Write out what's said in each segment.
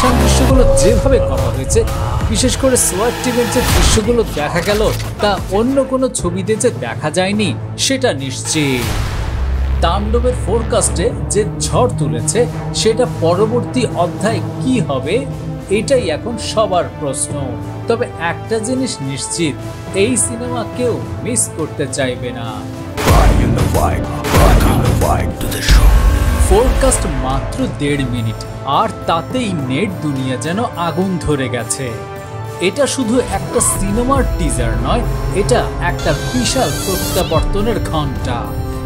Action দৃশ্যগুলো যেভাবে করা হয়েছে, বিশেষ করে সোয়াট টিমের যে দৃশ্যগুলো দেখা গেল তা অন্য কোনো ছবিতে যে দেখা যায়নি সেটা নিশ্চিত। তাণ্ডবের ফোরকাস্টে যে ঝড় তুলেছে সেটা পরবর্তী অধ্যায় কি হবে এটাই এখন সবার প্রশ্ন। তবে একটা জিনিস নিশ্চিত, এই সিনেমা কেউ মিস করতে চাইবে না। ফোরকাস্ট মাত্র 1.5 মিনিট, আর তাতেই নেট দুনিয়া যেন আগুন ধরে গেছে। এটা শুধু একটা সিনেমার টিজার নয়, এটা একটা বিশাল প্রত্যাবর্তনের ঘন্টা।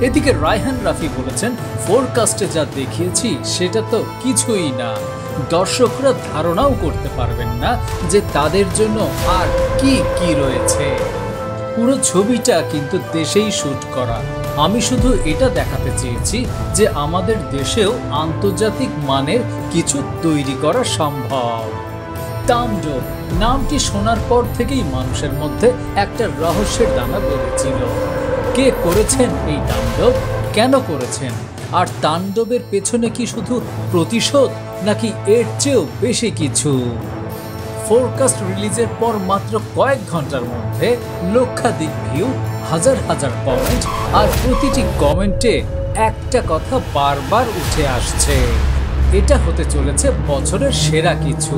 এদিকে রায়হান রাফি বলেছেন, ফোরকাস্টে যা দেখিয়েছি সেটা তো কিছুই না, দর্শকরা ধারণাও করতে পারবেন না যে তাদের জন্য আর কি কি রয়েছে। পুরো ছবিটা কিন্তু দেশেই শুট করা। আমি শুধু এটা দেখাতে চেয়েছি যে আমাদের দেশেও আন্তর্জাতিক মানের কিছু তৈরি করা সম্ভব। তাণ্ডব নামটি শোনার পর থেকেই মানুষের মধ্যে একটা রহস্যের দানা বেঁধেছিল। কে করেছেন এই তাণ্ডব, কেন করেছেন, আর তাণ্ডবের পেছনে কি শুধু প্রতিশোধ নাকি এর চেয়েও বেশি কিছু? ফোরকাস্ট রিলিজের পর মাত্র কয়েক ঘন্টার মধ্যে লক্ষাধিক ভিউ, হাজার হাজার কমেন্ট, আর প্রতিটি কমেন্টে একটা কথা বারবার উঠে আসছে, এটা হতে চলেছে বছরের সেরা কিছু।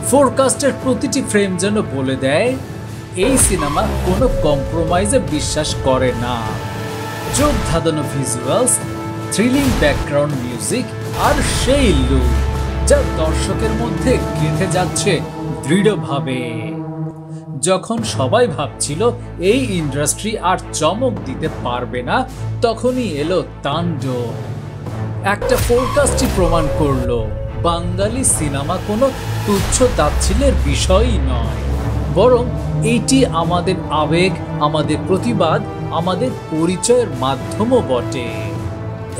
ফোরকাস্টের প্রতিটি ফ্রেম যেন বলে দেয় এই সিনেমা কোনো কম্প্রোমাইজে বিশ্বাস করে না। চোখ ধাঁধানো ভিজুয়ালস, থ্রিলিং ব্যাকগ্রাউন্ড মিউজিক, আর সেই লুক যা দর্শকের মধ্যে গেঁথে যাচ্ছে দৃঢ়ভাবে। যখন সবাই ভাবছিল এই ইন্ডাস্ট্রি আর চমক দিতে পারবে না, তখনই এলো তাণ্ডব। একটা ফোরকাস্টই প্রমাণ করলো বাঙালি সিনেমা কোনো তুচ্ছ তাচ্ছিল্যের বিষয়ই নয়, বরং এটি আমাদের আবেগ, আমাদের প্রতিবাদ, আমাদের পরিচয়ের মাধ্যমও বটে।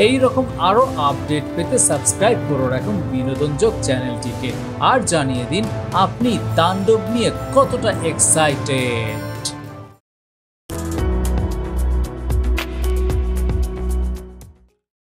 এই রকম আরো আপডেট পেতে সাবস্ক্রাইব করে রাখুন বিনোদনযোগ চ্যানেলটিকে, আর জানিয়ে দিন আপনি তাণ্ডব নিয়ে কতটা এক্সাইটেড।